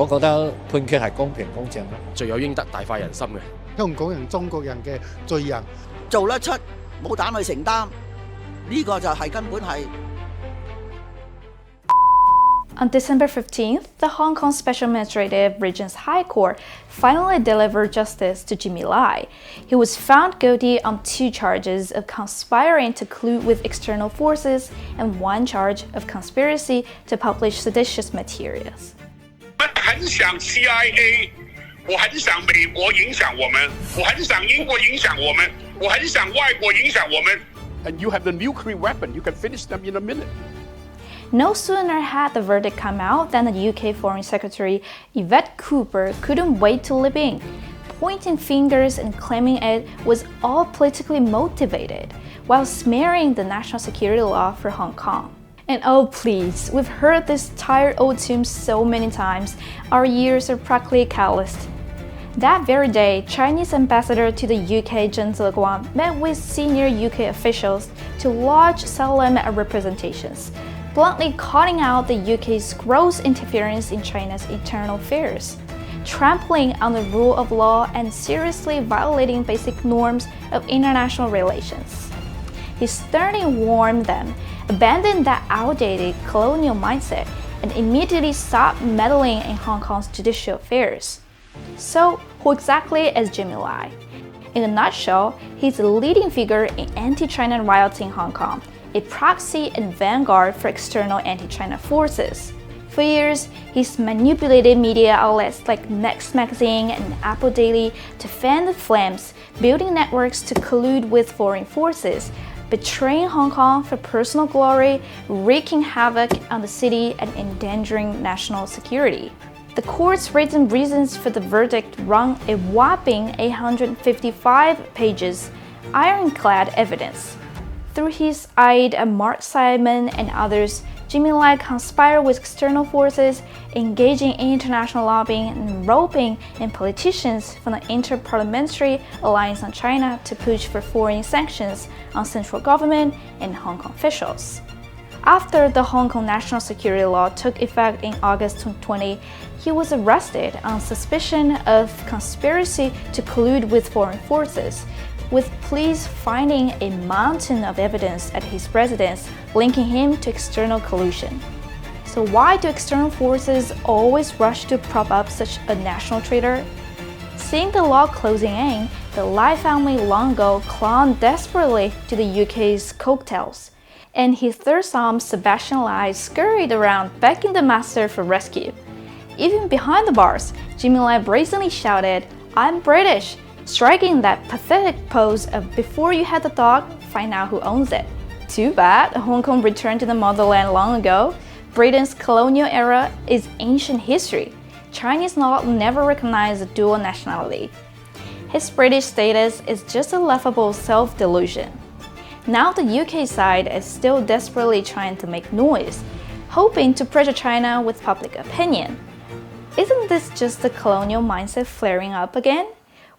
我覺得判決係公平公正咯，罪有應得，大快人心嘅。香港人、中國人嘅罪人做得出，冇膽去承擔，呢個就係根本係。On December 15th, the Hong Kong Special Administrative Region's High Court finally delivered justice to Jimmy Lai. He was found guilty on 2 charges of conspiring to collude with external forces and 1 charge of conspiracy to publish seditious materials. 我很想 CIA， 我很想美國影響我們，我很想英國影響我們，我很想外國影響我們。And you have the nuclear weapon, you can finish them in a minute. No sooner had the verdict come out than the UK Foreign Secretary Yvette Cooper couldn't wait to leap in, pointing fingers and claiming it was all politically motivated, while smearing the national security law for Hong Kong. And oh please, we've heard this tired old tune so many times, our ears are practically calloused. That very day, Chinese ambassador to the UK Zheng Zeguang met with senior UK officials to lodge solemn representations, bluntly calling out the UK's gross interference in China's internal affairs, trampling on the rule of law and seriously violating basic norms of international relations. He sternly warned them, abandon that outdated colonial mindset and immediately stop meddling in Hong Kong's judicial affairs. So, who exactly is Jimmy Lai? In a nutshell, he's a leading figure in anti-China riots in Hong Kong, a proxy and vanguard for external anti-China forces. For years, he's manipulated media outlets like Next Magazine and Apple Daily to fan the flames, building networks to collude with foreign forces, betraying Hong Kong for personal glory, wreaking havoc on the city and endangering national security. The court's written reasons for the verdict run a whopping 855 pages, ironclad evidence. Through his aide Mark Simon and others, Jimmy Lai conspired with external forces, engaging in international lobbying and roping in politicians from the Inter-Parliamentary Alliance on China to push for foreign sanctions on central government and Hong Kong officials. After the Hong Kong national security law took effect in August 2020, he was arrested on suspicion of conspiracy to collude with foreign forces, with police finding a mountain of evidence at his residence linking him to external collusion. So why do external forces always rush to prop up such a national traitor? Seeing the law closing in, the Lai family long ago clung desperately to the UK's coattails, and his third son Sebastian Lai scurried around begging the master for rescue. Even behind the bars, Jimmy Lai brazenly shouted, "I'm British," striking that pathetic pose of before you had the dog, find out who owns it. Too bad Hong Kong returned to the motherland long ago. Britain's colonial era is ancient history. Chinese law never recognized a dual nationality. His British status is just a laughable self-delusion. Now the UK side is still desperately trying to make noise, hoping to pressure China with public opinion. Isn't this just the colonial mindset flaring up again?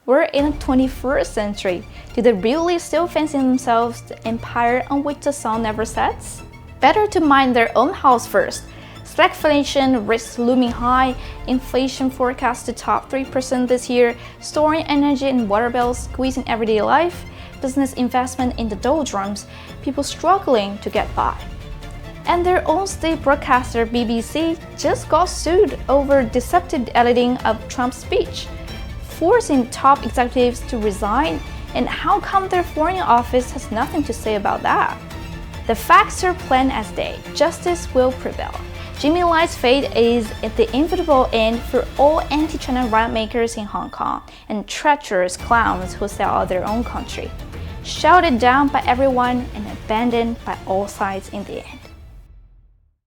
We're in the 21st century. Do they really still fancy themselves the empire on which the sun never sets? Better to mind their own house first. Stagflation risks looming high, inflation forecast to top 3% this year, storing energy and water bills squeezing everyday life, business investment in the doldrums, people struggling to get by. And their own state broadcaster BBC just got sued over deceptive editing of Trump's speech, forcing top executives to resign. And how come their foreign office has nothing to say about that? The facts are plain as day. Justice will prevail. Jimmy Lai's fate is at the inevitable end for all anti-China riot makers in Hong Kong and treacherous clowns who sell out their own country. Shouted down by everyone and abandoned by all sides in the end.